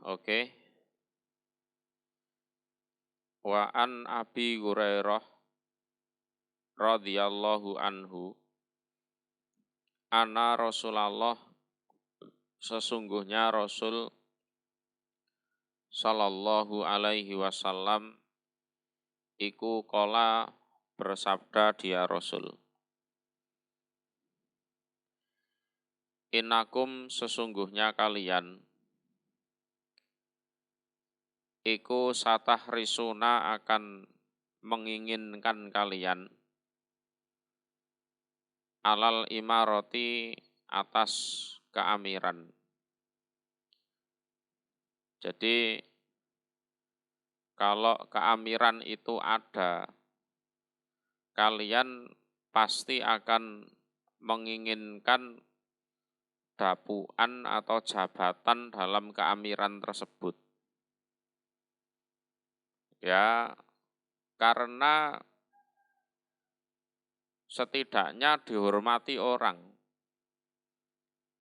Oke. Wa an Abi Hurairah radhiyallahu anhu anna Rasulullah sesungguhnya Rasul sallallahu alaihi wasallam iku qala bersabda dia Rasul. Innakum sesungguhnya kalian iku satahrisuna akan menginginkan kalian alal imaroti atas keamiran. Jadi kalau keamiran itu ada, kalian pasti akan menginginkan dapuan atau jabatan dalam keamiran tersebut. Ya, karena setidaknya dihormati orang,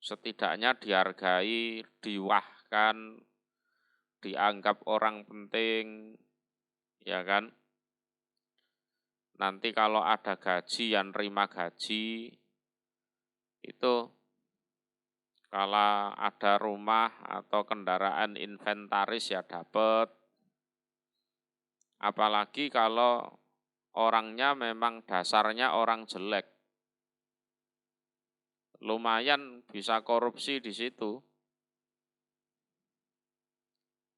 setidaknya dihargai, diwahkan, dianggap orang penting, ya kan? Nanti kalau ada gaji, yang nerima gaji, itu kalau ada rumah atau kendaraan inventaris ya dapat. Apalagi kalau orangnya memang dasarnya orang jelek. Lumayan bisa korupsi di situ.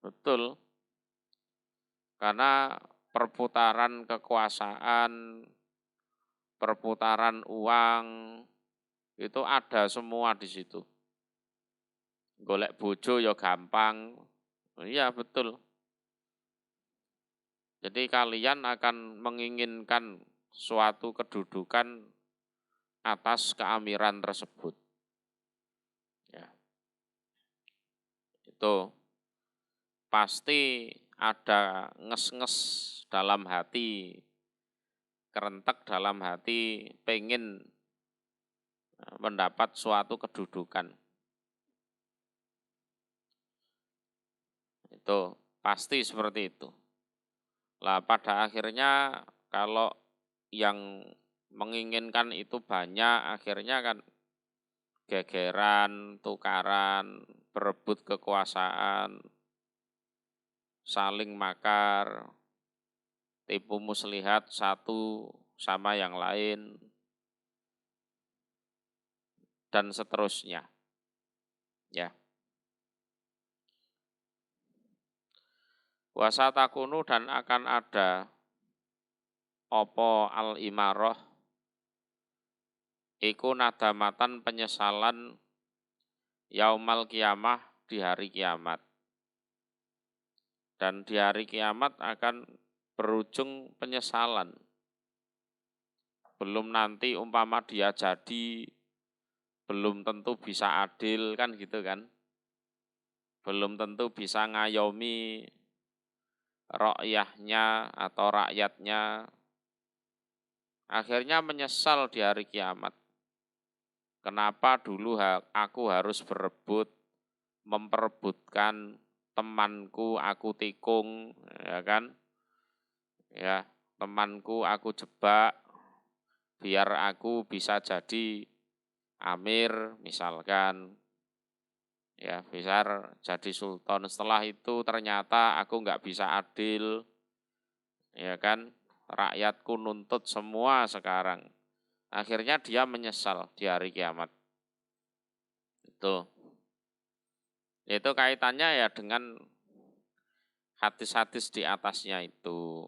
Betul. Karena perputaran kekuasaan, perputaran uang, itu ada semua di situ. Golek bojo ya gampang. Iya, betul. Jadi kalian akan menginginkan suatu kedudukan atas keamiran tersebut. Ya. Itu pasti ada nges-nges dalam hati, kerentek dalam hati, pengen mendapat suatu kedudukan. Itu pasti seperti itu. Lah pada akhirnya kalau yang menginginkan itu banyak, akhirnya kan gegeran, tukaran, berebut kekuasaan, saling makar, tipu muslihat satu sama yang lain, dan seterusnya. Ya. Wasatakunu dan akan ada opo al-imarah iku nadamatan penyesalan yaumal kiamah di hari kiamat. Dan di hari kiamat akan berujung penyesalan. Belum nanti umpama dia jadi, belum tentu bisa adil kan gitu kan. Belum tentu bisa ngayomi rakyahnya atau rakyatnya. Akhirnya menyesal di hari kiamat. Kenapa dulu aku harus berebut, memperebutkan temanku, aku tikung, ya kan? Ya, temanku aku jebak, biar aku bisa jadi amir misalkan. Ya, bisa jadi sultan. Setelah itu ternyata aku nggak bisa adil, ya kan? Rakyatku nuntut semua sekarang. Akhirnya dia menyesal di hari kiamat. Itu kaitannya ya dengan hadis-hadis di atasnya itu.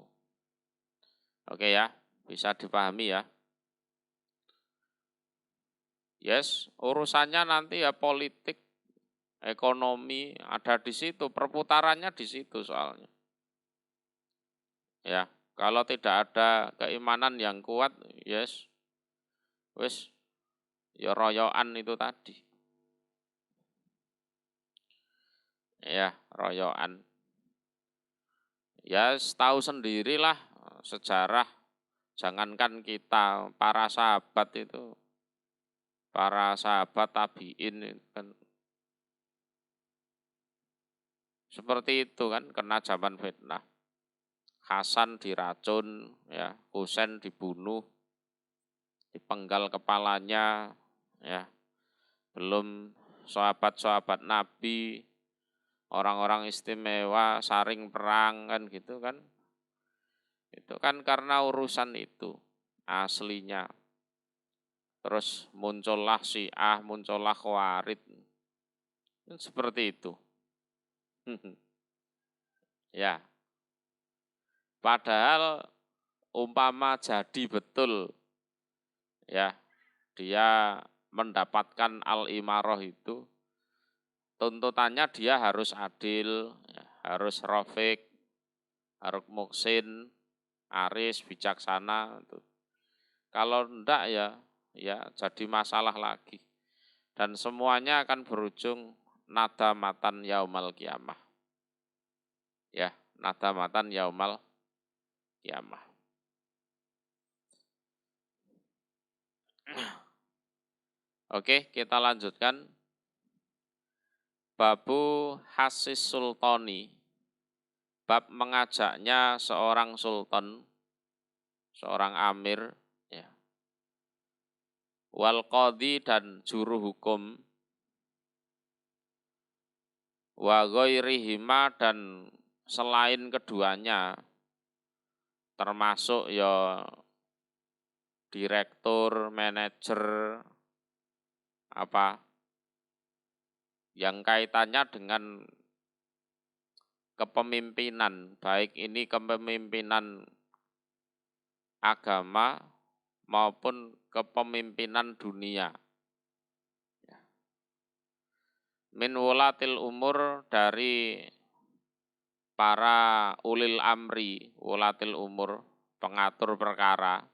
Oke ya, bisa dipahami ya. Yes, urusannya nanti ya politik, ekonomi ada di situ, perputarannya di situ soalnya. Ya, kalau tidak ada keimanan yang kuat, yes, wis ya royoan itu tadi. Ya, royoan. Ya, tahu sendirilah sejarah, jangankan kita, para sahabat itu, para sahabat tabi'in kan Seperti itu kan, kena zaman fitnah. Hasan diracun, ya, Husain dibunuh, dipenggal kepalanya, ya. Belum sahabat-sahabat Nabi, orang-orang istimewa saring perang kan gitu kan. Itu kan karena urusan itu aslinya. Terus muncullah Syiah, muncullah Khawarij. Seperti itu. Ya, padahal umpama jadi betul ya dia mendapatkan al-imarah itu, tuntutannya dia harus adil, ya, harus rafiq, harus muhsin, aris, bijaksana. Kalau enggak ya jadi masalah lagi. Dan semuanya akan berujung nadamatan yaumal kiamah. Ya, nadamatan yaumal kiamah. Oke, kita lanjutkan. Babu Hasis Sultani. Bab mengajaknya seorang sultan, seorang amir, ya. Wal qadhi dan juru hukum, wa ghairihima dan selain keduanya, termasuk ya direktur, manajer, apa yang kaitannya dengan kepemimpinan, baik ini kepemimpinan agama maupun kepemimpinan dunia. Min wulatil umur, dari para ulil amri, wulatil umur, pengatur perkara.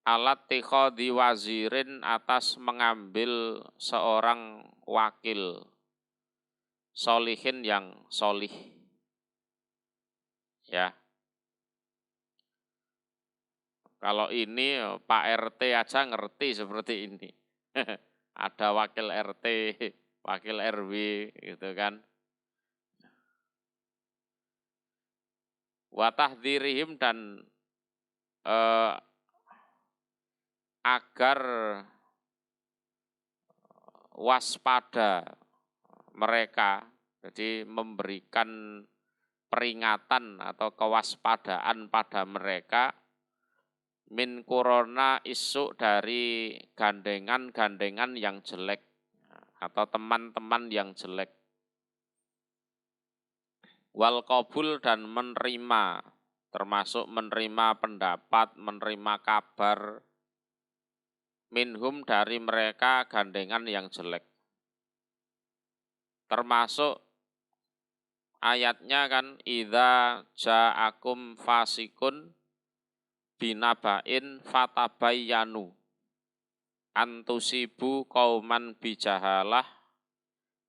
Alat tikhodi wazirin, atas mengambil seorang wakil solihin yang solih. Ya. Kalau ini Pak RT aja ngerti seperti ini. Ada wakil RT, wakil RW gitu kan. Wa tahdhirihim, dan agar waspada mereka, jadi memberikan peringatan atau kewaspadaan pada mereka, min corona isu, dari gandengan-gandengan yang jelek atau teman-teman yang jelek. Wal qabul, dan menerima, termasuk menerima pendapat, menerima kabar, minhum, dari mereka gandengan yang jelek. Termasuk ayatnya kan, idza ja'akum fasikun binabain fatabayyanu antusibu qauman bijahalah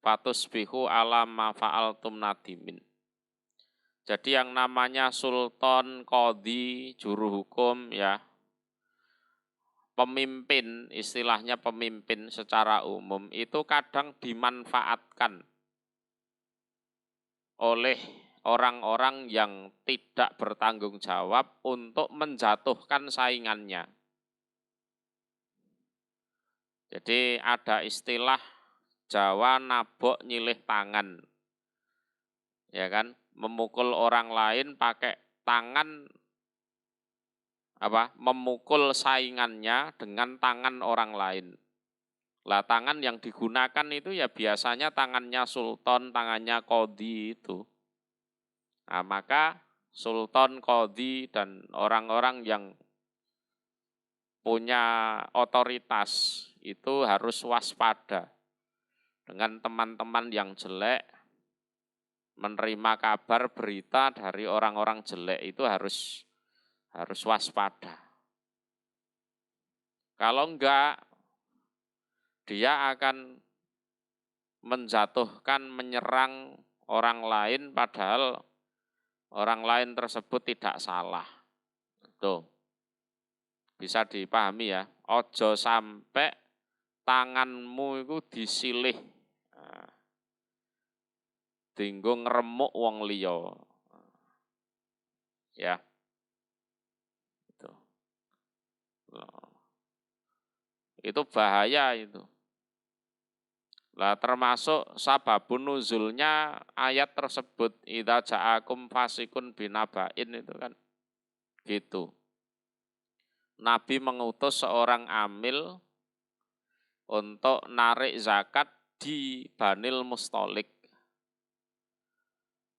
fatusbihu ala ma fa'altum nadimin. Jadi yang namanya sultan, qadhi, juru hukum, ya, pemimpin, istilahnya pemimpin secara umum itu kadang dimanfaatkan oleh orang-orang yang tidak bertanggung jawab untuk menjatuhkan saingannya. Jadi ada istilah Jawa nabok nyilih tangan. Ya kan? Memukul orang lain pakai tangan, memukul saingannya dengan tangan orang lain. Lah tangan yang digunakan itu ya biasanya tangannya sultan, tangannya qadhi itu. Nah, maka sultan, qadhi, dan orang-orang yang punya otoritas itu harus waspada dengan teman-teman yang jelek. Menerima kabar berita dari orang-orang jelek itu harus waspada. Kalau enggak, dia akan menjatuhkan, menyerang orang lain padahal orang lain tersebut tidak salah. Tuh, bisa dipahami ya. Ojo sampai tanganmu itu disilih. Nah, dienggo ngremuk wong liya. Ya. Itu. Itu bahaya itu. Lah termasuk sababun nuzulnya ayat tersebut idza ja'akum fasikun binaba'in itu kan gitu. Nabi mengutus seorang amil untuk narik zakat di Banil Mustalik.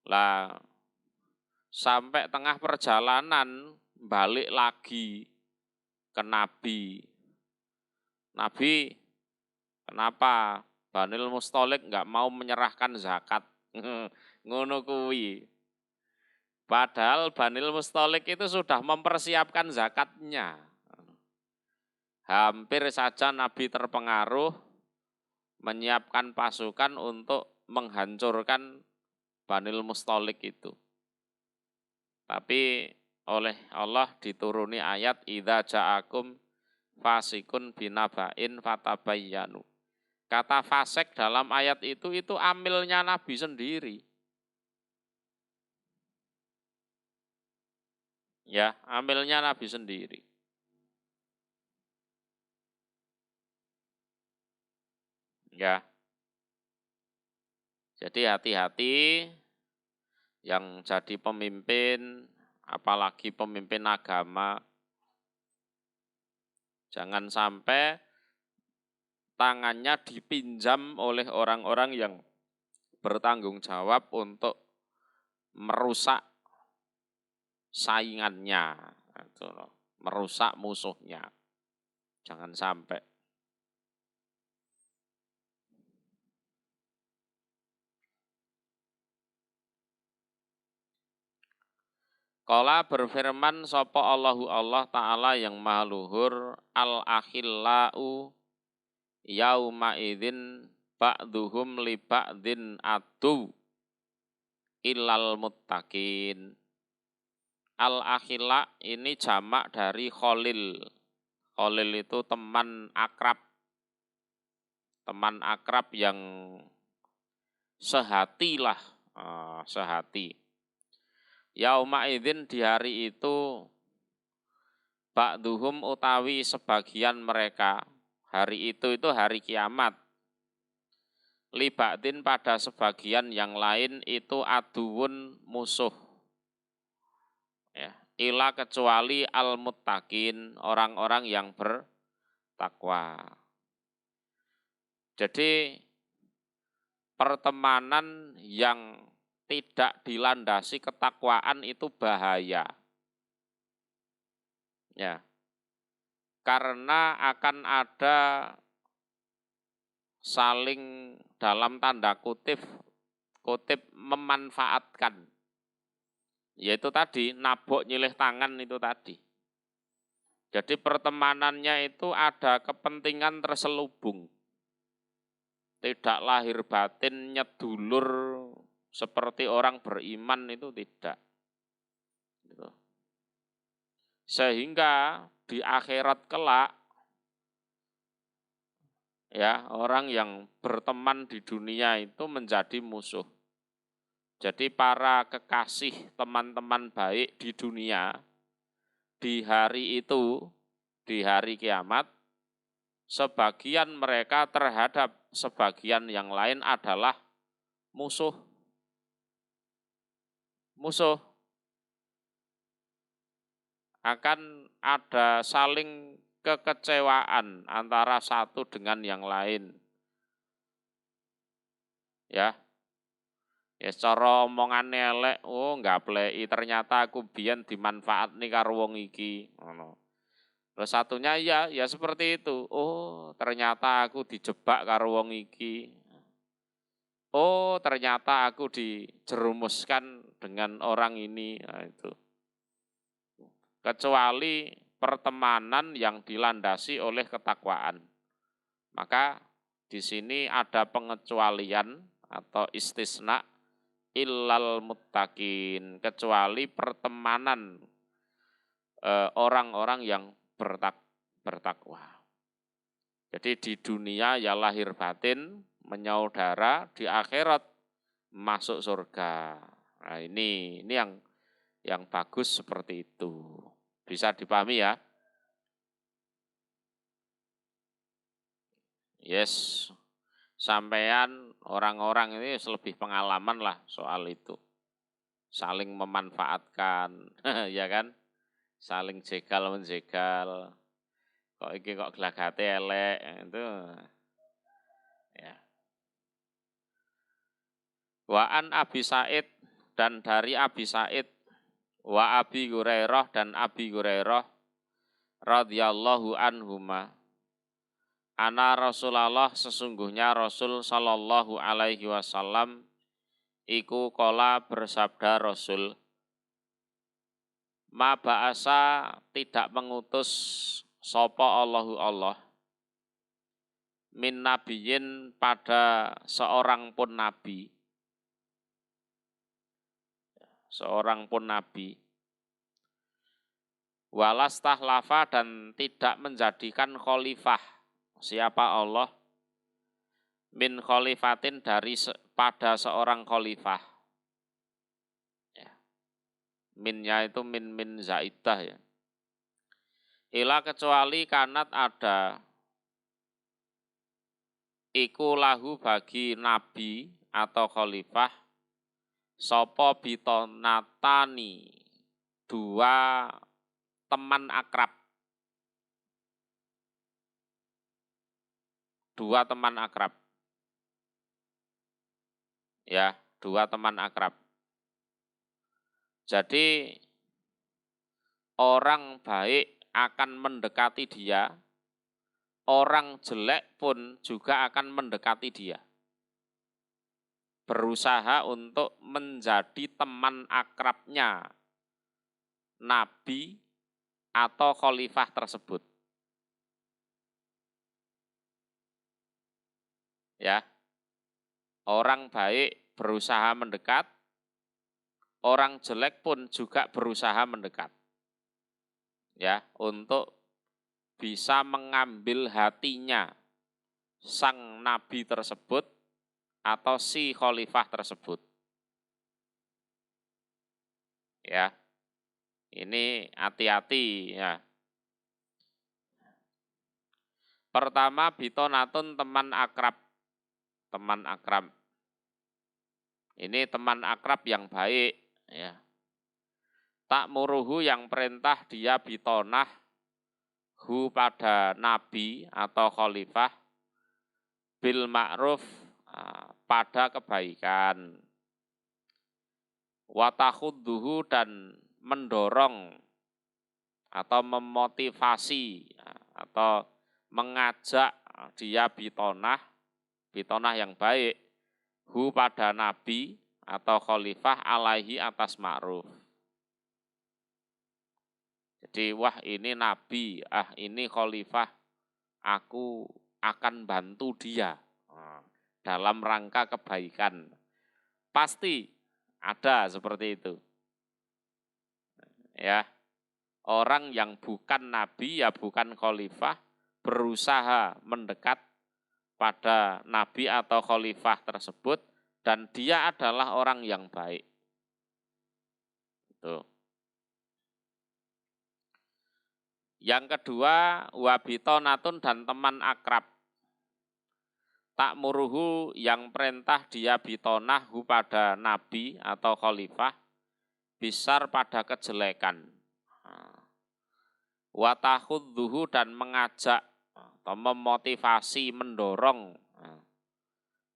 Lah sampai tengah perjalanan balik lagi ke Nabi. Nabi, kenapa Banil Mustalik nggak mau menyerahkan zakat? Ngono kuwi. Padahal Banil Mustalik itu sudah mempersiapkan zakatnya. Hampir saja Nabi terpengaruh menyiapkan pasukan untuk menghancurkan Banil Mustalik itu. Tapi oleh Allah dituruni ayat idza ja'akum fasikun binaba'in fatabayyanu. Kata fasik dalam ayat itu amilnya Nabi sendiri. Ya, amilnya Nabi sendiri. Ya. Jadi hati-hati yang jadi pemimpin, apalagi pemimpin agama, jangan sampai tangannya dipinjam oleh orang-orang yang bertanggung jawab untuk merusak saingannya, merusak musuhnya. Jangan sampai. Qala berfirman sapa Allahu Allah Ta'ala yang maha luhur al-akhillau yauma idzin ba'duhum li ba'din adu illal muttaqin. Al-akhilla ini jamak dari kholil. Kholil itu teman akrab. Teman akrab yang sehati lah, sehati. Yauma idzin di hari itu ba'duhum utawi sebagian mereka, hari itu hari kiamat. Li ba'din pada sebagian yang lain itu aduun musuh. Ya, ila kecuali al-muttaqin, orang-orang yang bertakwa. Jadi pertemanan yang tidak dilandasi ketakwaan itu bahaya. Ya. Karena akan ada saling dalam tanda kutip memanfaatkan. Yaitu tadi nabok nyilih tangan itu tadi. Jadi pertemanannya itu ada kepentingan terselubung. Tidak lahir batin nyedulur seperti orang beriman itu tidak. Gitu. Sehingga di akhirat kelak, ya orang yang berteman di dunia itu menjadi musuh. Jadi para kekasih teman-teman baik di dunia, di hari itu, di hari kiamat, sebagian mereka terhadap sebagian yang lain adalah musuh. Musuh. Akan ada saling kekecewaan antara satu dengan yang lain. Ya. Ya secara omongan elek, nggak plei, ternyata aku biyen dimanfaatni karo wong iki, ngono. Terus satunya ya seperti itu. Oh, ternyata aku dijebak karo wong iki. Oh, ternyata aku dijerumuskan dengan orang ini. Nah, itu. Kecuali pertemanan yang dilandasi oleh ketakwaan. Maka di sini ada pengecualian atau istisna illal muttaqin, kecuali pertemanan orang-orang yang bertakwa. Jadi di dunia ya lahir batin, menyaudara, di akhirat masuk surga. Nah, ini yang bagus seperti itu. Bisa dipahami ya? Yes. Sampean orang-orang ini lebih pengalaman lah soal itu. Saling memanfaatkan, ya kan? Saling jegal-menjegal. Kok iki kok gelagate elek itu. Ya. Wa an Abi Said dan dari Abi Said wa Abi Hurairah dan Abi Hurairah radhiyallahu anhuma. Ana Rasulullah sesungguhnya Rasul sallallahu alaihi wasallam iku kola bersabda Rasul, ma ba'asa tidak mengutus sopo Allahu Allah min nabiyin pada seorang pun nabi, walas tahlafa dan tidak menjadikan khalifah. Siapa Allah? Min khalifatin dari pada seorang khalifah. Ya. Minnya itu min zaidah ya. Ila kecuali kanat ada iku lahu bagi nabi atau khalifah sopo bitonatani dua teman akrab. Dua teman akrab. Ya, dua teman akrab. Jadi orang baik akan mendekati dia, orang jelek pun juga akan mendekati dia. Berusaha untuk menjadi teman akrabnya nabi atau khalifah tersebut. Ya. Orang baik berusaha mendekat, orang jelek pun juga berusaha mendekat. Ya, untuk bisa mengambil hatinya sang nabi tersebut atau si khalifah tersebut. Ya. Ini hati-hati ya. Pertama bitonatun teman akrab. Teman akrab. Ini teman akrab yang baik ya. Tak muruhu yang perintah dia bitonah hu pada nabi atau khalifah bil ma'ruf pada kebaikan. Wa takhudduhu dan mendorong atau memotivasi atau mengajak dia bitonah yang baik hu pada nabi atau khalifah alaihi atas ma'ruf. Jadi wah ini nabi, ini khalifah, aku akan bantu dia dalam rangka kebaikan. Pasti ada seperti itu. Ya. Orang yang bukan nabi ya bukan khalifah berusaha mendekat pada nabi atau khalifah tersebut dan dia adalah orang yang baik. Itu. Yang kedua, wabitonatun dan teman akrab. Tak muruhu yang perintah dia bitonahu pada nabi atau khalifah besar pada kejelekan. Watahudduhu dan mengajak atau memotivasi, mendorong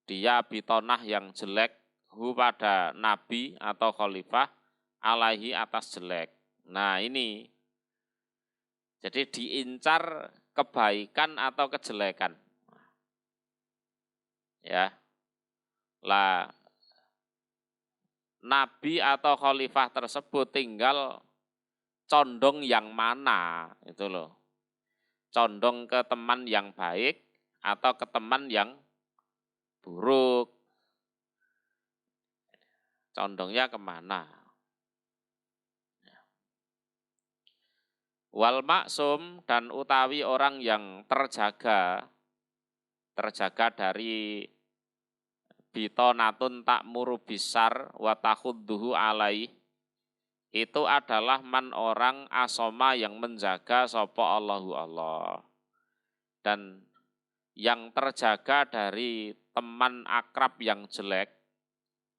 dia bitonah yang jelek hu pada nabi atau khalifah alaihi atas jelek. Nah ini, jadi diincar kebaikan atau kejelekan. Ya, lah nabi atau khalifah tersebut tinggal condong yang mana, itu loh. Condong ke teman yang baik atau ke teman yang buruk. Condongnya kemana? Wal maksum dan utawi orang yang terjaga dari bitonatun ta'muru bisar wa takhudduhu alaih. Itu adalah man orang asoma yang menjaga sapa Allahu Allah. Dan yang terjaga dari teman akrab yang jelek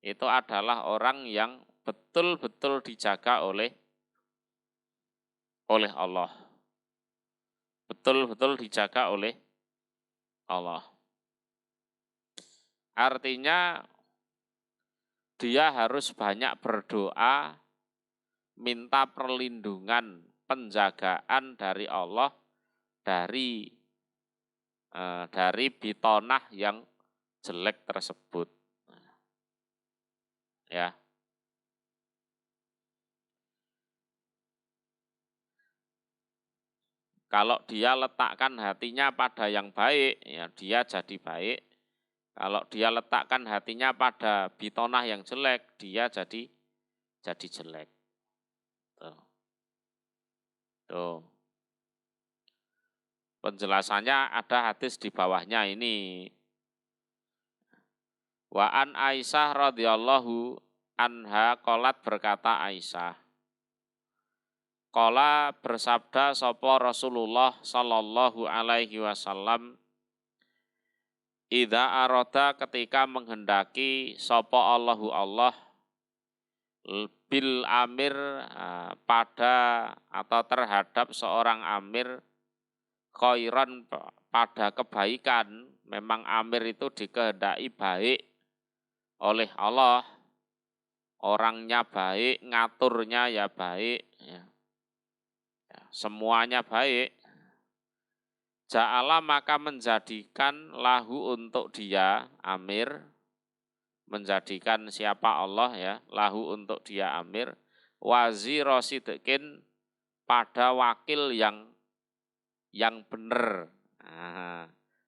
itu adalah orang yang betul-betul dijaga oleh Allah. Betul-betul dijaga oleh Allah. Artinya dia harus banyak berdoa, minta perlindungan, penjagaan dari Allah dari bitonah yang jelek tersebut. Ya. Kalau dia letakkan hatinya pada yang baik, ya dia jadi baik. Kalau dia letakkan hatinya pada bitonah yang jelek, dia jadi jelek. Tuh. Penjelasannya ada hadis di bawahnya ini. Wa an Aisyah radhiyallahu anha qalat berkata Aisyah. Qala bersabda sapa Rasulullah sallallahu alaihi wasallam, idza arada ketika menghendaki sapa Allahu Allah bil amir pada atau terhadap seorang amir khairan pada kebaikan, memang amir itu dikehendaki baik oleh Allah, orangnya baik, ngaturnya ya baik, ya. Semuanya baik. Ja'ala maka menjadikan lahu untuk dia amir, menjadikan siapa Allah ya, lahu untuk dia amir, wazira sidqin pada wakil yang benar,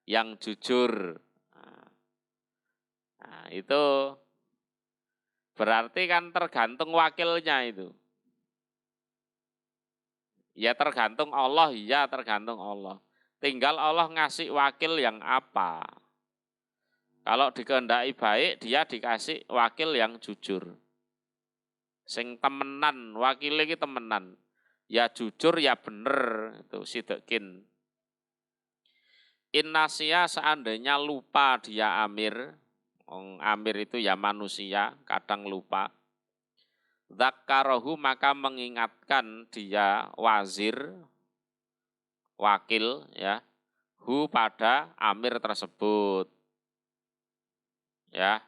yang jujur. Nah, itu berarti kan tergantung wakilnya itu. Ya tergantung Allah, ya tergantung Allah. Tinggal Allah ngasih wakil yang apa. Kalau dikehendaki baik, dia dikasih wakil yang jujur. Sing temenan, wakilnya iki temenan. Ya jujur, ya bener, itu sidqin. Innasia seandainya lupa dia amir, amir itu ya manusia, kadang lupa. Dzakarahu maka mengingatkan dia wazir, wakil ya, hu pada amir tersebut. Ya.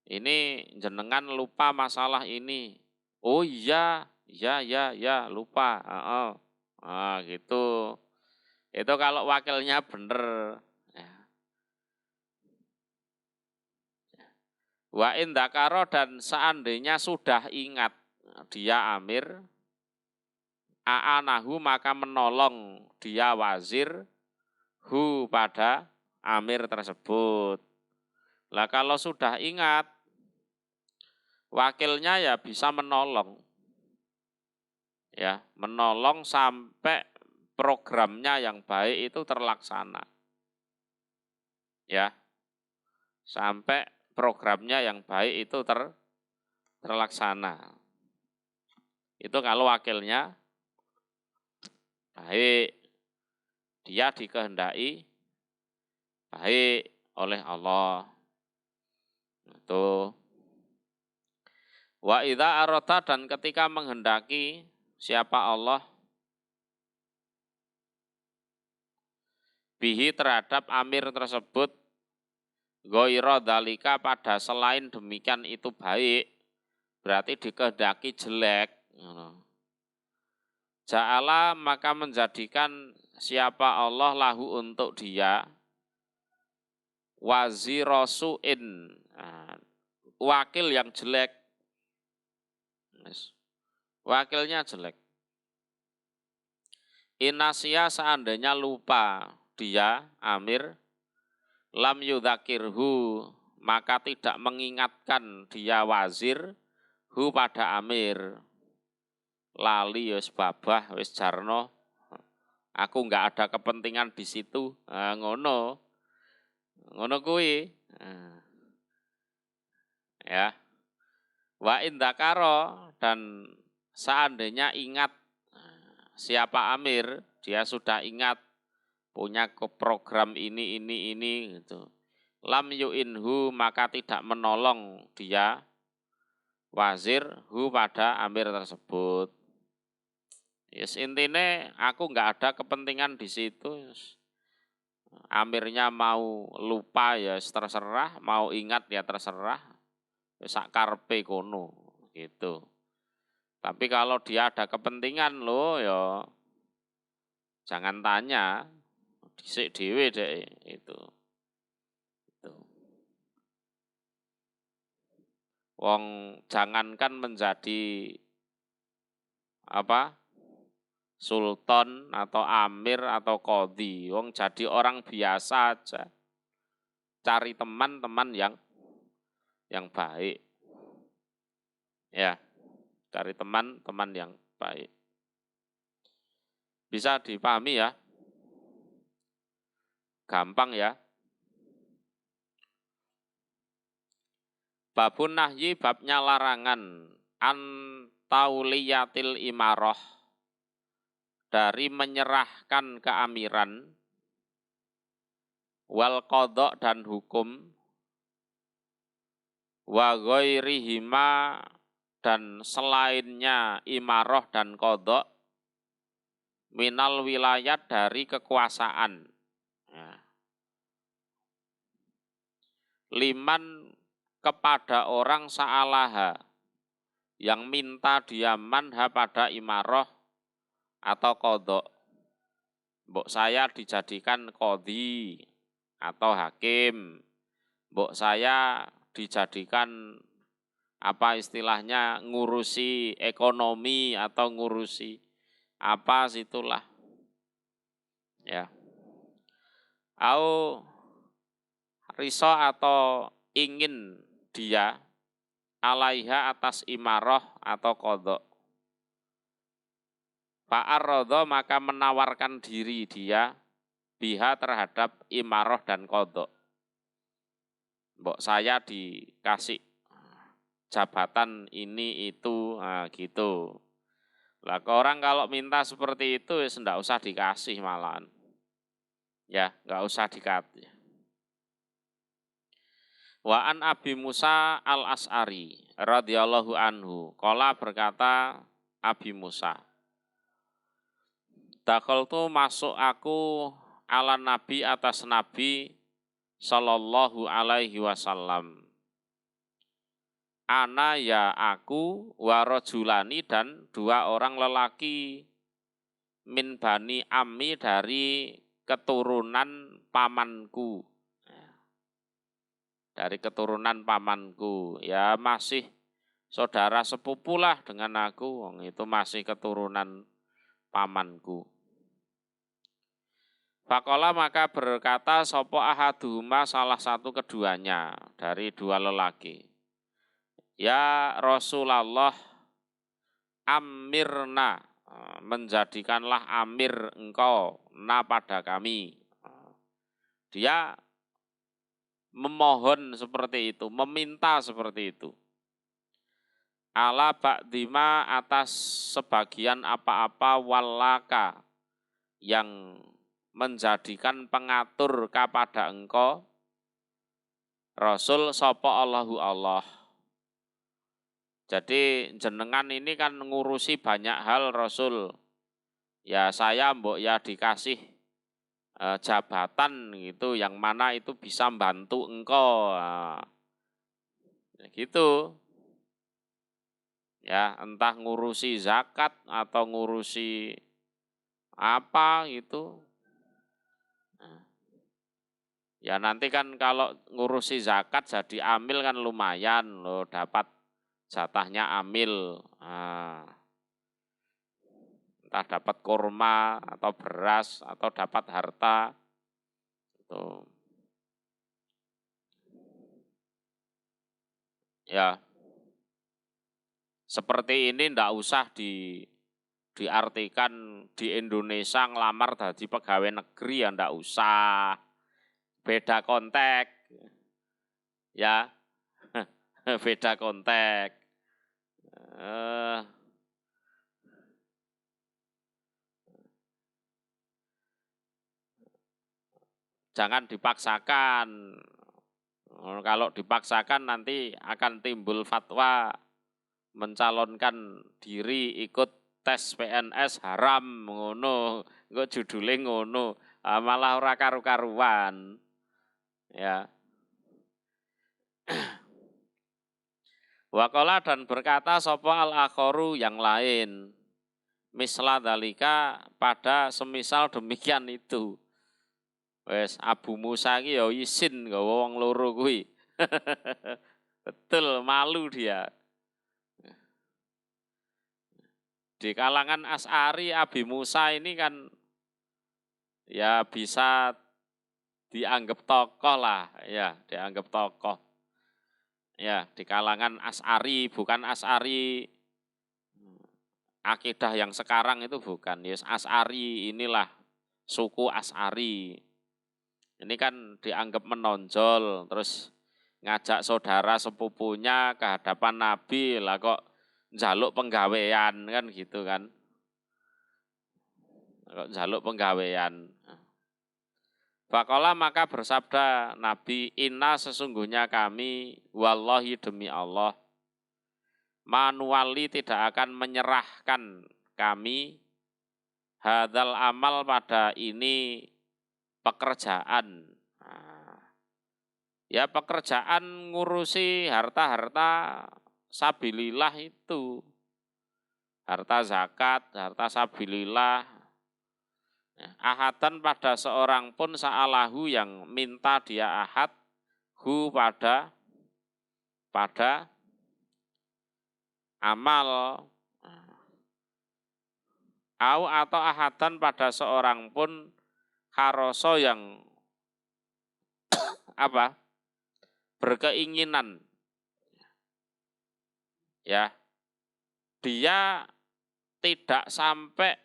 Ini jenengan lupa masalah ini. Oh iya, ya lupa. Gitu. Itu kalau wakilnya bener. Wa indakaro dan seandainya sudah ingat dia amir, a'anahu maka menolong dia wazir, hu pada amir tersebut. Lah kalau sudah ingat, wakilnya ya bisa menolong. Ya, menolong sampai programnya yang baik itu terlaksana. Ya. Sampai programnya yang baik itu terlaksana. Itu kalau wakilnya baik, dia dikehendaki baik oleh Allah. Itu. Wa idza arada dan ketika menghendaki siapa Allah bihi terhadap amir tersebut, ghaira dzalika pada selain demikian itu baik, berarti dikehendaki jelek. Ja'ala maka menjadikan siapa Allah lahu untuk dia wazirasuin, wakil yang jelek. Wakilnya jelek. Inasia seandainya lupa dia amir, lam yudzakirhu maka tidak mengingatkan dia wazir hu pada amir. Lali wis babah wis jarno, aku enggak ada kepentingan di situ. Ngono kuwi. Ya. Wa indakaro, dan seandainya ingat siapa amir, dia sudah ingat punya program ini gitu. Lam yu'inhu, maka tidak menolong dia wazir hu pada amir tersebut. Yes, intine aku nggak ada kepentingan di situ. Amirnya mau lupa ya terserah, mau ingat ya terserah. Sak karpe kono gitu. Tapi kalau dia ada kepentingan lo ya jangan tanya, dhisik dhewe deh itu. Wong jangankan menjadi apa? Sultan atau amir atau qadhi, wong jadi orang biasa aja. Cari teman-teman yang baik. Ya, cari teman-teman yang baik. Bisa dipahami ya? Gampang ya? Babun nahyi, babnya larangan an tauliyatil imarah, dari menyerahkan keamiran, wal qadha, dan hukum, wa ghairihima, dan selainnya imarah dan qadha, minal wilayat, dari kekuasaan. Ya. Liman, kepada orang sa'alaha, yang minta diaman pada imarah atau qadha. Mbok saya dijadikan qadhi atau hakim. Mbok saya dijadikan apa istilahnya, ngurusi ekonomi atau ngurusi apa situlah. Ya. Au riso, atau ingin dia alaiha, atas imarah atau qadha. Fa'arradha, maka menawarkan diri dia biha, terhadap imarah dan qadha. Mbok saya dikasih jabatan ini itu, nah gitu. Lah orang kalau minta seperti itu ya enggak usah dikasih malahan. Ya, enggak usah dikasih. Wa an Abi Musa al-As'ari radhiyallahu anhu, qala, berkata Abi Musa, dakaltu, masuk aku, ala Nabi, atas Nabi sallallahu alaihi wasallam. Ana, ya aku, wa rajulani, dan dua orang lelaki, min bani ammi, dari keturunan pamanku. Dari keturunan pamanku, ya masih saudara sepupulah dengan aku, itu masih keturunan pamanku. Faqala, maka berkata sapa ahaduhuma, salah satu keduanya dari dua lelaki, ya Rasulullah, amirna, menjadikanlah amir engkau, na, pada kami. Dia memohon seperti itu, meminta seperti itu. Ala ba'dima, atas sebagian apa-apa, wallaka, yang menjadikan pengatur kepada engkau, Rasul sapa Allahu Allah. Jadi jenengan ini kan ngurusi banyak hal Rasul. Ya saya mbok ya dikasih jabatan gitu, yang mana itu bisa membantu engkau. Nah, gitu. Ya, entah ngurusi zakat atau ngurusi apa gitu. Nah, ya nanti kan kalau ngurusi zakat jadi amil kan lumayan loh, dapat jatahnya amil. Nah, entah dapat kurma atau beras atau dapat harta. Itu. Ya, seperti ini ndak usah diartikan di Indonesia ngelamar jadi pegawai negeri, ya ndak usah. Beda konteks. Ya. beda konteks. Eh, jangan dipaksakan. Kalau dipaksakan nanti akan timbul fatwa mencalonkan diri ikut tes PNS haram ngono, engko judule ngono, malah ora karu-karuan. Ya. Waqala dan berkata sapa al-akharu yang lain. Misla dalika pada semisal demikian itu. Wes Abu Musa iki ya isin gawa wong loro kuwi. Betul, malu dia. Di kalangan Asy'ari Abi Musa ini kan ya bisa dianggap tokoh lah, ya, dianggap tokoh. Ya, di kalangan Asy'ari, bukan Asy'ari akidah yang sekarang itu bukan. Yes, Asy'ari inilah suku Asy'ari. Ini kan dianggap menonjol, terus ngajak saudara sepupunya ke hadapan Nabi, lah kok njaluk penggawean kan gitu kan. Kok njaluk penggawean. Faqala maka bersabda Nabi, inna sesungguhnya kami, wallahi demi Allah, manuali tidak akan menyerahkan kami hadzal amal pada ini pekerjaan. Ya pekerjaan ngurusi harta-harta sabilillah itu. Harta zakat, harta sabilillah. Ahadan pada seorang pun sa'alahu yang minta dia ahad hu pada amal au atau ahadan pada seorang pun haroso yang apa? Berkeinginan. Ya. Dia tidak sampai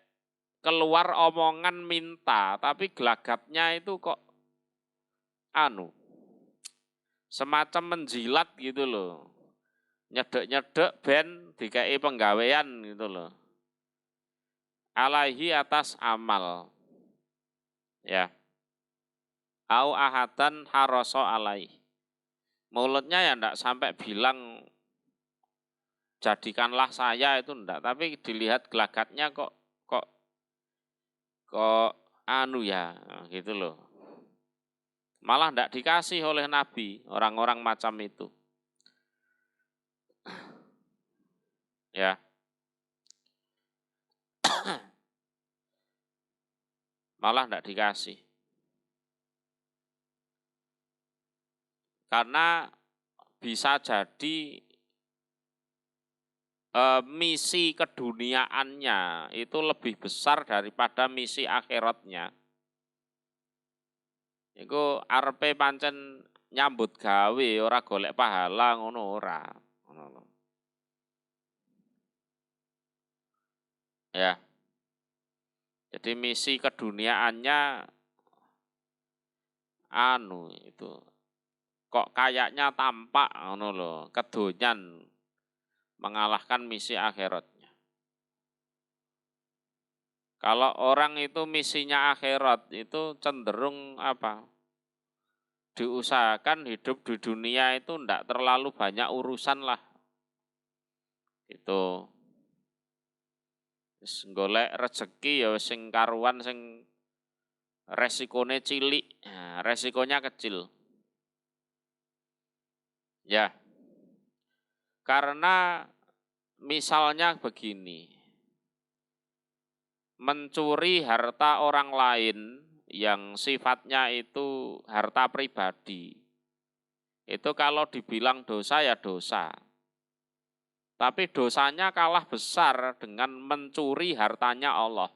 keluar omongan minta, tapi gelagatnya itu kok semacam menjilat gitu loh. Nyedek-nyedek ben dikai penggawean gitu loh. Alaihi atas amal. Ya. Au ahadan haroso alaih. Mulutnya ya enggak sampai bilang jadikanlah saya itu enggak, tapi dilihat gelagatnya kok ya gitu loh. Malah enggak dikasih oleh Nabi orang-orang macam itu. Ya. Malah enggak dikasih. Karena bisa jadi misi keduniaannya itu lebih besar daripada misi akhiratnya. Iku arepe pancen nyambut gawe ora golek pahala ngono ora. Ya. Jadi misi keduniaannya itu kok kayaknya tampak ngono lho, kedonyan mengalahkan misi akhiratnya. Kalau orang itu misinya akhirat itu cenderung apa? Diusahakan hidup di dunia itu ndak terlalu banyak urusan lah. Itu. Wis golek rezeki ya sing karuan sing resikone cilik, nah, resikonya kecil. Ya. Karena misalnya begini. Mencuri harta orang lain yang sifatnya itu harta pribadi. Itu kalau dibilang dosa ya dosa. Tapi dosanya kalah besar dengan mencuri hartanya Allah.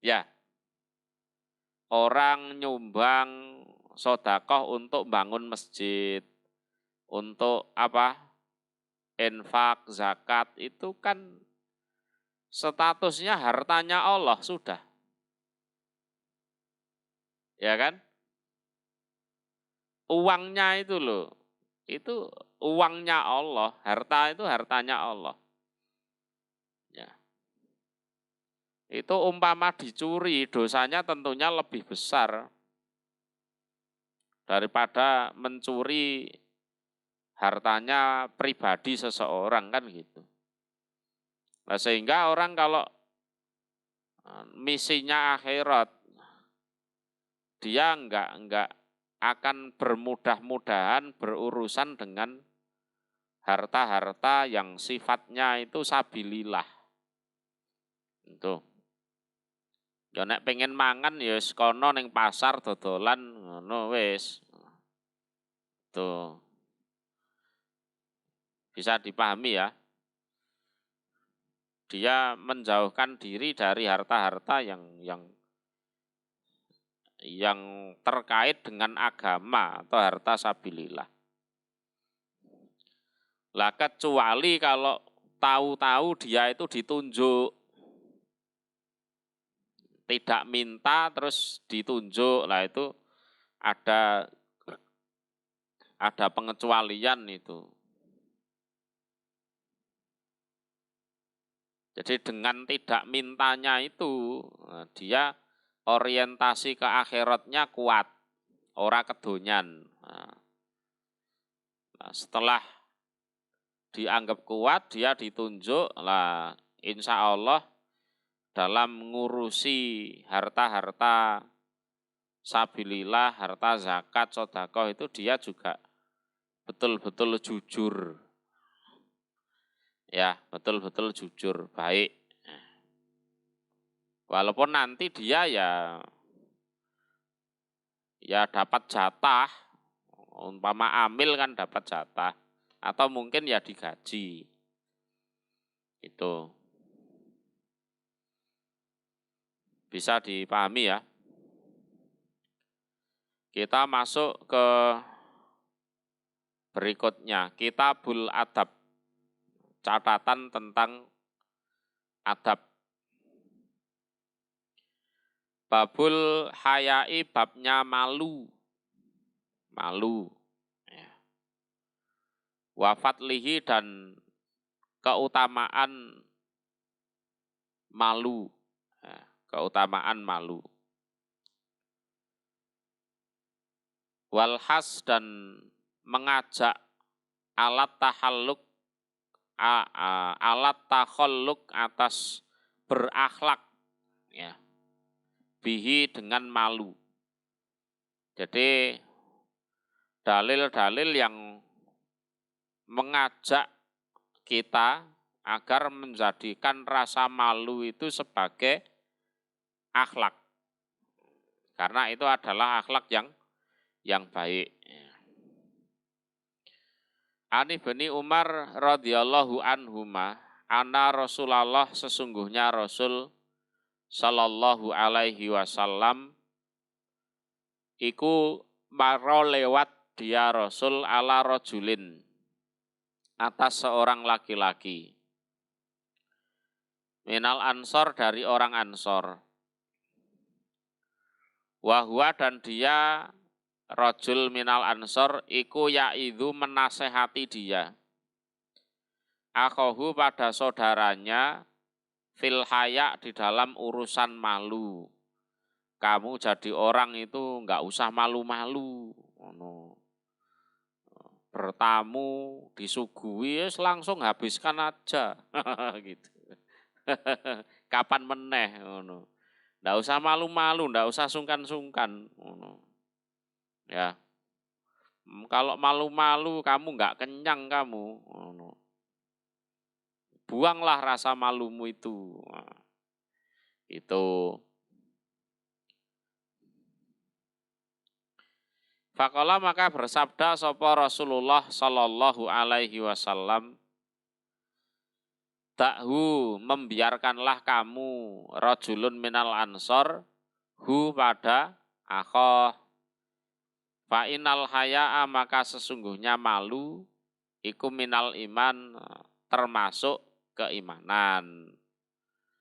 Ya, orang nyumbang sodakoh untuk bangun masjid, untuk apa? Infak, zakat itu kan statusnya hartanya Allah sudah. Ya kan? uangnya itu loh, itu uangnya Allah, harta itu hartanya Allah. Ya. Itu umpama dicuri, dosanya tentunya lebih besar daripada mencuri hartanya pribadi seseorang kan gitu. Nah, sehingga orang kalau misinya akhirat, dia enggak akan bermudah-mudahan berurusan dengan harta-harta yang sifatnya itu sabilillah. Itu. Ya nek pengen mangan ya wis kono ning pasar dodolan ngono wis. Tuh. Bisa dipahami ya. Dia menjauhkan diri dari harta-harta yang terkait dengan agama atau harta sabilillah. Lah kecuali kalau tahu-tahu dia itu ditunjuk, tidak minta terus ditunjuk, lah itu ada pengecualian itu. Jadi dengan tidak mintanya itu, dia orientasi ke akhiratnya kuat, ora kedonyan. Nah, setelah dianggap kuat, dia ditunjuk, lah insya Allah dalam mengurusi harta-harta sabilillah, harta zakat, sedekah itu dia juga betul-betul jujur. Ya, betul-betul jujur, baik. Walaupun nanti dia ya dapat jatah, umpama amil kan dapat jatah, atau mungkin ya digaji. Itu. Bisa dipahami ya. Kita masuk ke berikutnya, Kitabul Adab. Catatan tentang adab. Babul hayai, babnya malu. Malu. Ya. Wafatlihi dan keutamaan malu. Ya. Keutamaan malu. Walhas dan mengajak alat tahalluk, alat takhalluk atas berakhlak, ya, bihi dengan malu. Jadi dalil-dalil yang mengajak kita agar menjadikan rasa malu itu sebagai akhlak. Karena itu adalah akhlak yang baik. Ani bin Umar radhiyallahu anhuma, anna Rasulullah, sesungguhnya Rasul sallallahu alaihi wasallam iku maro lewat dia Rasul ala rajulin, atas seorang laki-laki, minal ansor, dari orang Ansor, wahwa dan dia rajul minal ansor iku yaidu menasehati dia, akhohu pada saudaranya, fil haya di dalam urusan malu. Kamu jadi orang itu enggak usah malu-malu. Bertamu disuguhi langsung habiskan aja. Gitu. Kapan meneh ngono. Enggak usah malu-malu, enggak usah sungkan-sungkan ngono. Ya. Kalau malu-malu kamu enggak kenyang kamu ngono. Buanglah rasa malumu itu. Itu. Faqala, maka bersabda sapa Rasulullah sallallahu alaihi wasallam, dakhu, membiarkanlah kamu, rajulun minal ansor, hu pada akhoh, fa inal haya'a, maka sesungguhnya malu, iku minal iman, termasuk keimanan.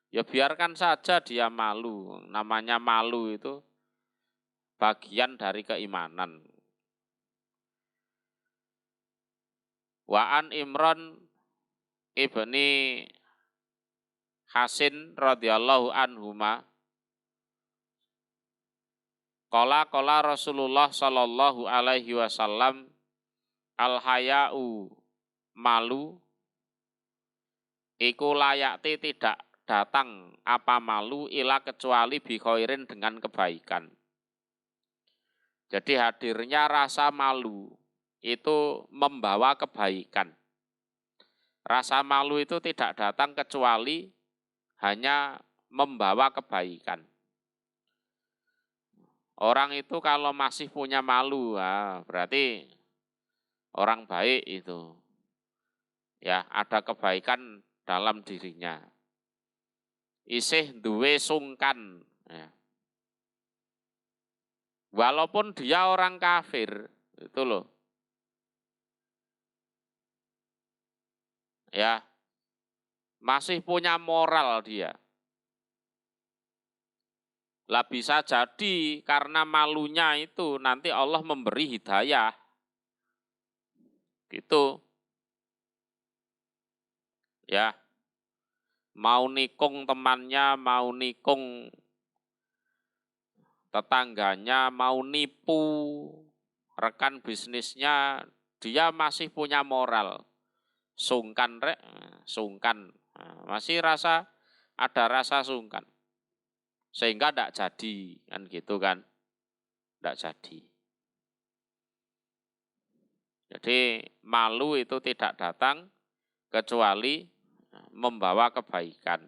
Ya biarkan saja dia malu, namanya malu itu bagian dari keimanan. Wa an Imran ibni Hasin radhiyallahu anhuma qala Rasulullah sallallahu alaihi wasallam al haya'u malu iku layakti tidak datang apa malu ila kecuali bi khairin dengan kebaikan. Jadi hadirnya rasa malu itu membawa kebaikan. Rasa malu itu tidak datang kecuali hanya membawa kebaikan. Orang itu kalau masih punya malu, berarti orang baik itu. Ya, ada kebaikan dalam dirinya. Isih duwe sungkan. Ya. Walaupun dia orang kafir, itu loh. Ya, masih punya moral dia. Lah bisa jadi karena malunya itu nanti Allah memberi hidayah. Gitu. Ya. Mau nikung temannya, mau nikung tetangganya, mau nipu rekan bisnisnya, dia masih punya moral. Sungkan rek, sungkan. Masih ada rasa sungkan. Sehingga tidak jadi, kan gitu kan. Tidak jadi. Jadi malu itu tidak datang kecuali membawa kebaikan.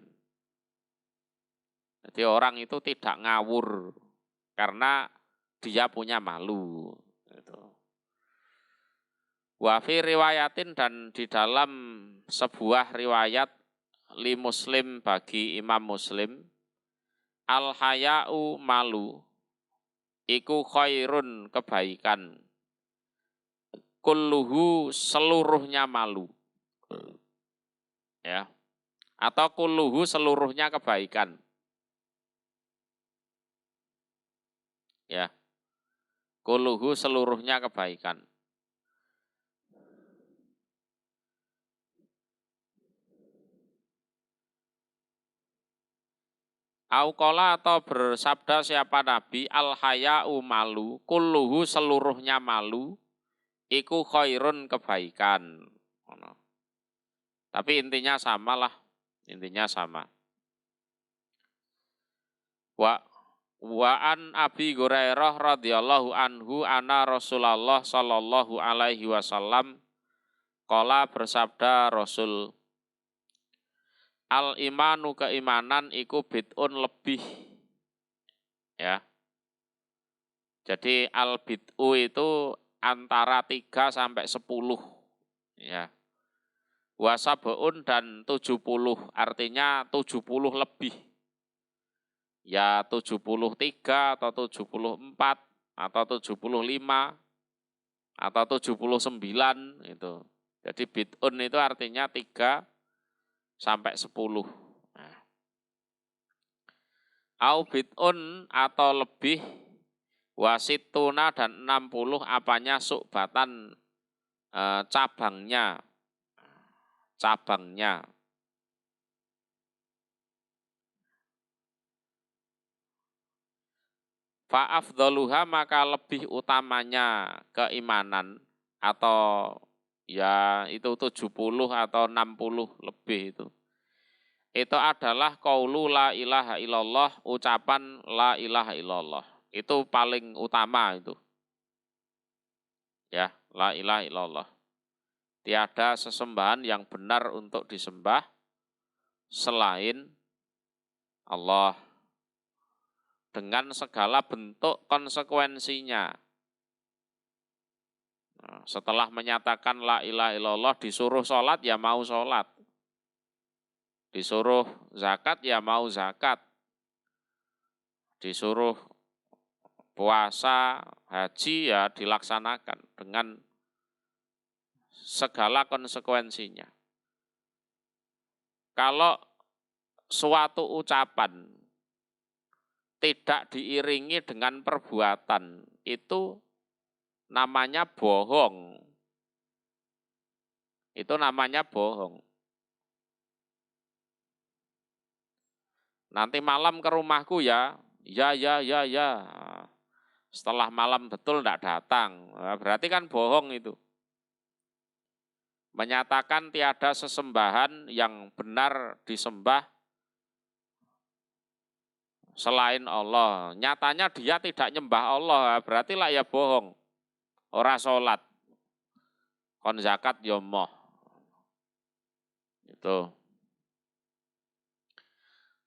Jadi orang itu tidak ngawur karena dia punya malu. Wa fi riwayatin dan di dalam sebuah riwayat li Muslim bagi Imam Muslim al haya'u malu iku khairun kebaikan kulluhu seluruhnya malu. Ya. Atau kulluhu seluruhnya kebaikan. Ya. Kulluhu seluruhnya kebaikan. Auqala atau bersabda siapa Nabi al haya'u malu kulluhu seluruhnya malu iku khairun kebaikan. Tapi intinya sama lah, intinya sama. Wa an Abi Hurairah radhiyallahu anhu anna Rasulullah sallallahu alaihi wasallam qala bersabda Rasul al imanu keimanan iku bid'un lebih. Ya. Jadi al bid'u itu antara 3 sampai 10. Ya. Wasabeun dan 70, artinya 70 lebih. Ya 73 atau 74 atau 75 atau 79 itu. Jadi bid'un itu artinya 3 sampai 10. Nah. Au bid'un atau lebih wasituna dan 60 apanya su'batan cabangnya. Fa'afdhaluha maka lebih utamanya keimanan atau ya itu 70 atau 60 lebih itu. Itu adalah qaulu la ilaha illallah, ucapan la ilaha illallah. Itu paling utama itu. Ya, la ilaha illallah. Tiada sesembahan yang benar untuk disembah selain Allah. Dengan segala bentuk konsekuensinya. Nah, setelah menyatakan la ilaha illallah disuruh sholat ya mau sholat. Disuruh zakat ya mau zakat. Disuruh puasa, haji ya dilaksanakan dengan segala konsekuensinya. Kalau suatu ucapan tidak diiringi dengan perbuatan, itu namanya bohong. Itu namanya bohong. Nanti malam ke rumahku ya. Ya. Setelah malam betul tidak datang. Nah, berarti kan bohong itu. Menyatakan tiada sesembahan yang benar disembah selain Allah. Nyatanya dia tidak nyembah Allah, berarti lah ya bohong. Ora sholat. Kon zakat ya moh. Itu.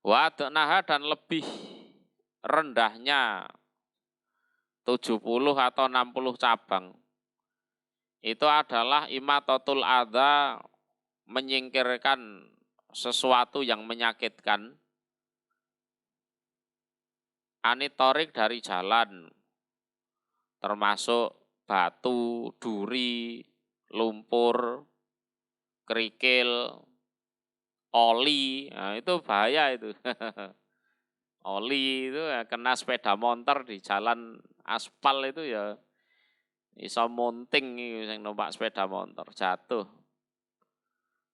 Wa adnaha dan lebih rendahnya 70 atau 60 cabang. Itu adalah imatatul adza, menyingkirkan sesuatu yang menyakitkan. Anitorik dari jalan, termasuk batu, duri, lumpur, kerikil, oli, nah, itu bahaya itu. Oli itu ya, kena sepeda motor di jalan aspal itu ya iso munting yang numpak sepeda motor jatuh.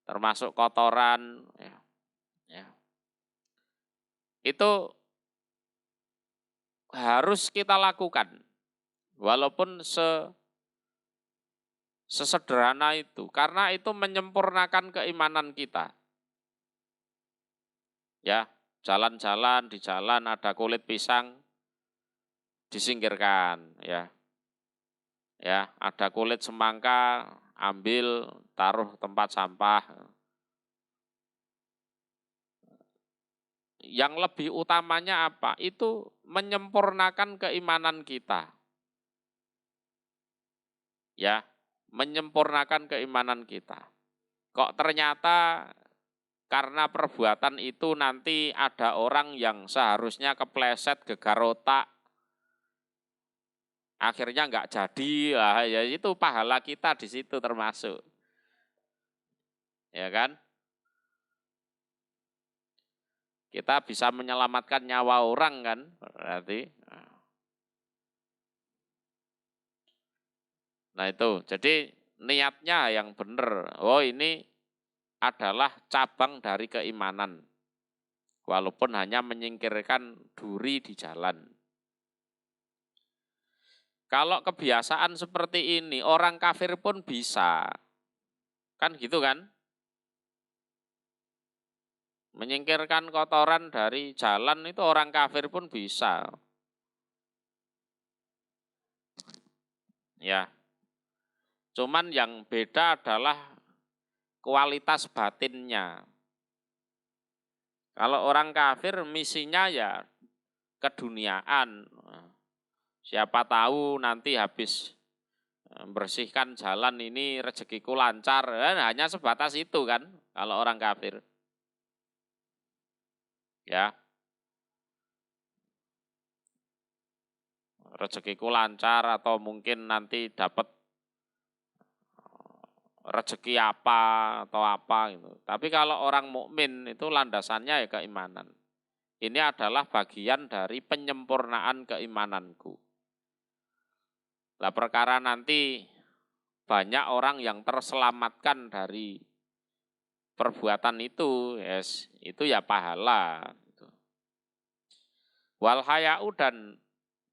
Termasuk kotoran ya. Itu harus kita lakukan walaupun sesederhana itu, karena itu menyempurnakan keimanan kita. Ya, jalan-jalan, di jalan ada kulit pisang, disingkirkan, ya. Ya, ada kulit semangka, ambil, taruh tempat sampah. Yang lebih utamanya apa? Itu menyempurnakan keimanan kita. Ya, menyempurnakan keimanan kita. Kok ternyata karena perbuatan itu nanti ada orang yang seharusnya kepleset gegar otak, akhirnya nggak jadi, ya itu pahala kita di situ termasuk. Ya kan? Kita bisa menyelamatkan nyawa orang kan, berarti. Nah itu, jadi niatnya yang benar. Oh ini adalah cabang dari keimanan. Walaupun hanya menyingkirkan duri di jalan. Kalau kebiasaan seperti ini, orang kafir pun bisa. Kan gitu kan? Menyingkirkan kotoran dari jalan itu orang kafir pun bisa. Ya. Cuman yang beda adalah kualitas batinnya. Kalau orang kafir misinya ya keduniaan. Siapa tahu nanti habis bersihkan jalan ini rezekiku lancar. Hanya sebatas itu kan kalau orang kafir. Ya. Rezekiku lancar atau mungkin nanti dapat rezeki apa atau apa gitu. Tapi kalau orang mukmin itu landasannya ya keimanan. Ini adalah bagian dari penyempurnaan keimananku. Lah perkara nanti banyak orang yang terselamatkan dari perbuatan itu, yes, itu ya pahala. Wal haya'u dan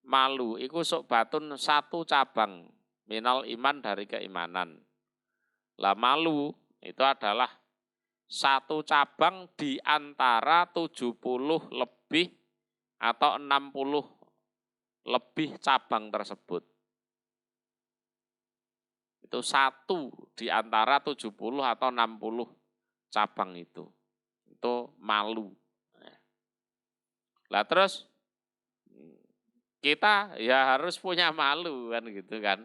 malu, iku batun satu cabang minal iman dari keimanan. Lah malu itu adalah satu cabang di antara 70 lebih atau 60 lebih cabang tersebut. Itu satu di antara 70 atau 60 cabang itu. Itu malu. Lah terus kita ya harus punya malu kan gitu kan.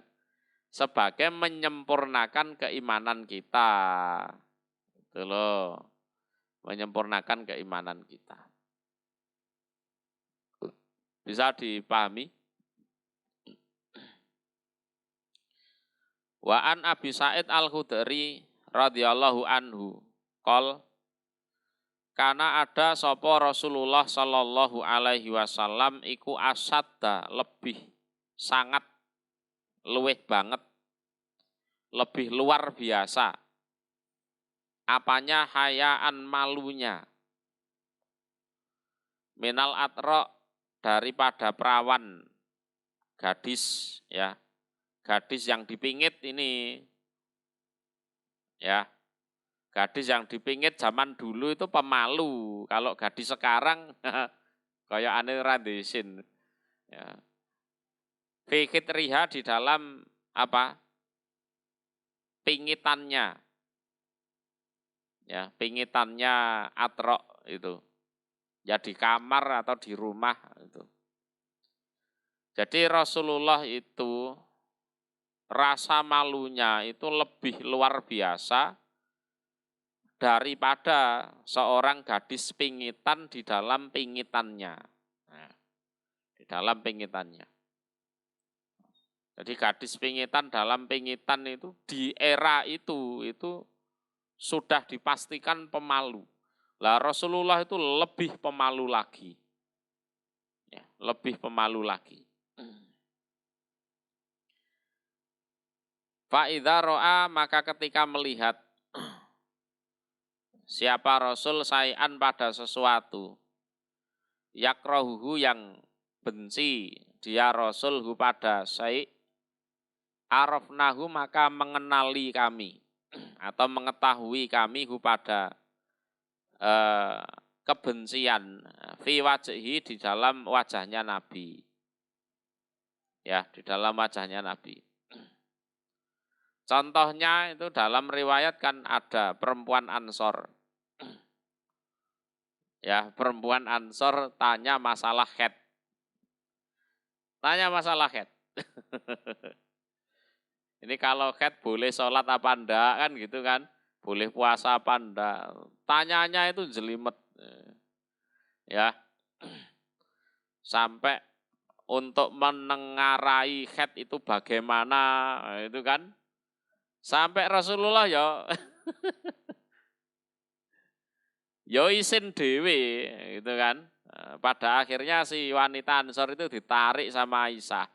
Sebagai menyempurnakan keimanan kita. Itu loh. Menyempurnakan keimanan kita. Bisa dipahami? Wa an Abi Sa'id Al-Khudri radhiyallahu anhu qol kana ada sapa Rasulullah sallallahu alaihi wasallam iku asadda lebih sangat luweh banget lebih luar biasa apanya hayaan malunya. Minal atro daripada perawan gadis ya. Gadis yang dipingit ini ya. Gadis yang dipingit zaman dulu itu pemalu. Kalau gadis sekarang kayak aneh randesin. Ya. Fikit riha di dalam apa? Pingitannya. Ya, pingitannya atrok itu. Ya di kamar atau di rumah itu. Jadi Rasulullah itu rasa malunya itu lebih luar biasa daripada seorang gadis pingitan di dalam pingitannya. Nah, di dalam pingitannya. Jadi gadis pingitan dalam pingitan itu di era itu sudah dipastikan pemalu. Lah Rasulullah itu lebih pemalu lagi. Ya, lebih pemalu lagi. Fa'idha ro'a maka ketika melihat siapa Rasul sayan pada sesuatu. Yakrohuhu yang benci dia Rasul hu pada syai' arafnahu maka mengenali kami atau mengetahui kami hu pada kebencian fi wajhi di dalam wajahnya Nabi. Ya, di dalam wajahnya Nabi. Contohnya itu dalam riwayat kan ada perempuan Ansor. Ya, perempuan Ansor tanya masalah haid. Tanya masalah haid. Ini kalau haid boleh sholat apa enggak kan gitu kan. Boleh puasa apa enggak. Tanyanya itu jelimet. Ya. Sampai untuk menengarai haid itu bagaimana itu kan. Sampai Rasulullah ya yo isin dewe gitu kan. Pada akhirnya si wanita Ansor itu ditarik sama Aisyah.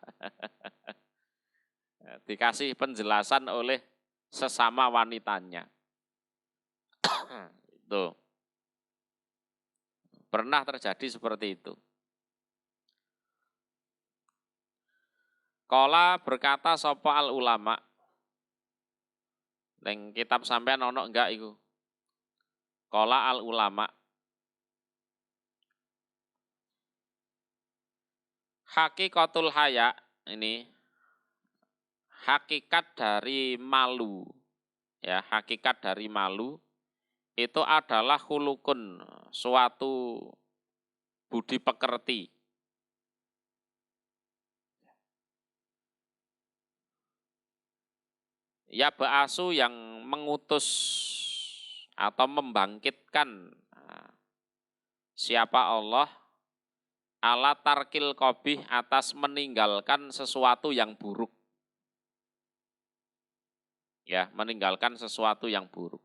Dikasih penjelasan oleh sesama wanitanya. Itu. Pernah terjadi seperti itu. Kala berkata sapa al ulama. Neng kitab sampean ono enggak iku? Kala al ulama. Hakikatul haya ini hakikat dari malu. Ya, hakikat dari malu itu adalah hulukun, suatu budi pekerti. Ya ba'asu yang mengutus atau membangkitkan siapa Allah ala tarkil qabih atas meninggalkan sesuatu yang buruk. Ya, meninggalkan sesuatu yang buruk.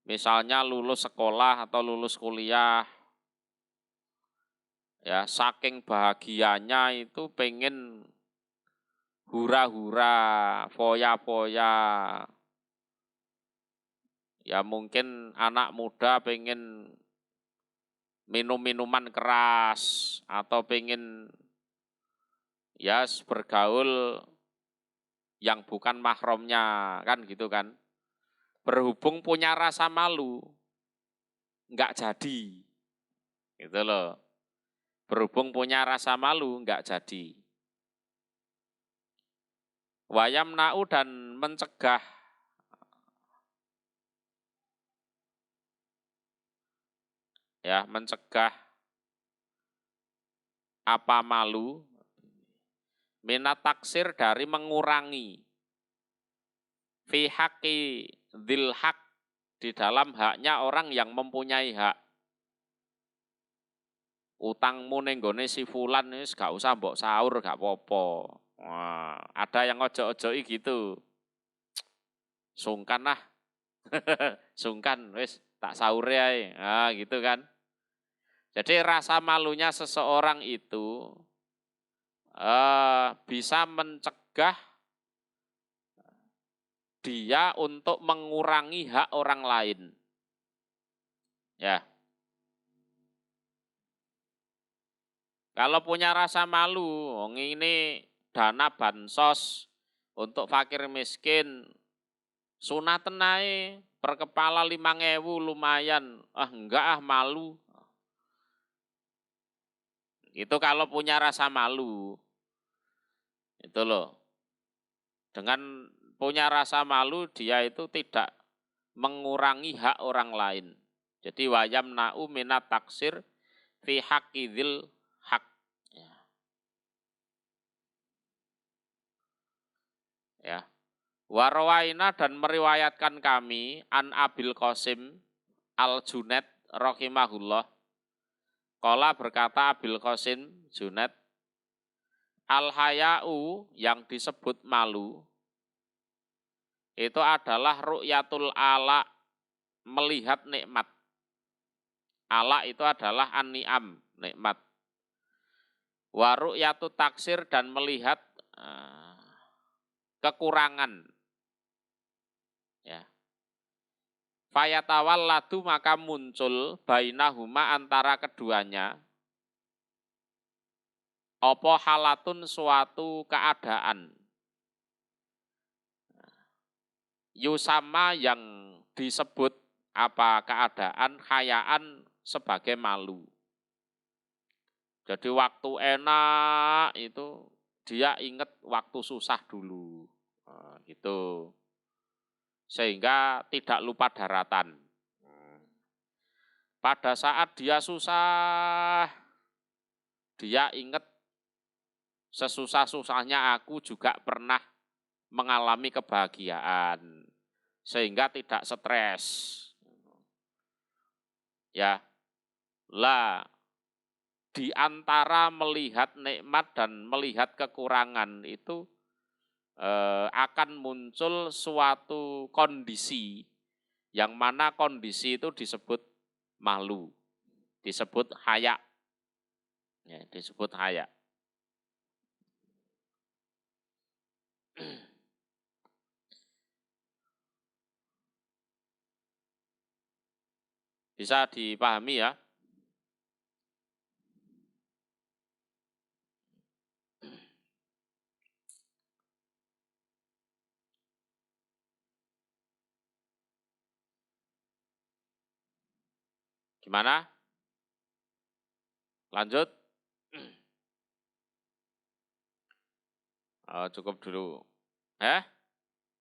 Misalnya lulus sekolah atau lulus kuliah, ya saking bahagianya itu pengen hura-hura, foya-foya. Ya mungkin anak muda pengen minum minuman keras atau pengen ya bergaul yang bukan mahramnya kan gitu kan. Berhubung punya rasa malu, enggak jadi. Gitu loh. Berhubung punya rasa malu, enggak jadi. Wayamna'u dan mencegah ya, mencegah apa malu minat taksir dari mengurangi fi haqqi dzil haq di dalam haknya orang yang mempunyai hak. Utangmu ning gone si fulan wis gak usah mbok sahur gak apa-apa. Wah, ada yang ojo-ojoki gitu. Sungkan lah. Sungkan wis tak sahur ae. Nah, gitu kan. Jadi rasa malunya seseorang itu bisa mencegah dia untuk mengurangi hak orang lain. Ya. Kalau punya rasa malu, ini dana bansos untuk fakir miskin, sunatan ae per kepala 5.000 lumayan. Enggak malu. Itu kalau punya rasa malu. Itu loh. Dengan punya rasa malu dia itu tidak mengurangi hak orang lain. Jadi wayam na'u minat taksir fi haqqidil hak. Ya. Warwaina dan meriwayatkan kami an Abil Qasim al-Junaid rahimahullah. Qala berkata Abil Qasim Junaid, al-haya'u yang disebut malu itu adalah ru'yatul ala, melihat nikmat. Ala itu adalah an-ni'am, nikmat. Wa ru'yatu taksir dan melihat kekurangan. Ya. Fayatawalladu maka muncul bainahuma antara keduanya apa halatun suatu keadaan yusama yang disebut apa keadaan khayaan sebagai malu. Jadi waktu enak itu dia ingat waktu susah dulu. Nah, gitu. Sehingga tidak lupa daratan. Pada saat dia susah, dia ingat sesusah-susahnya aku juga pernah mengalami kebahagiaan. Sehingga tidak stres. Ya, lah di antara melihat nikmat dan melihat kekurangan itu akan muncul suatu kondisi yang mana kondisi itu disebut malu, disebut haya, ya, disebut haya. Bisa dipahami ya? Gimana? Lanjut? Oh, cukup dulu.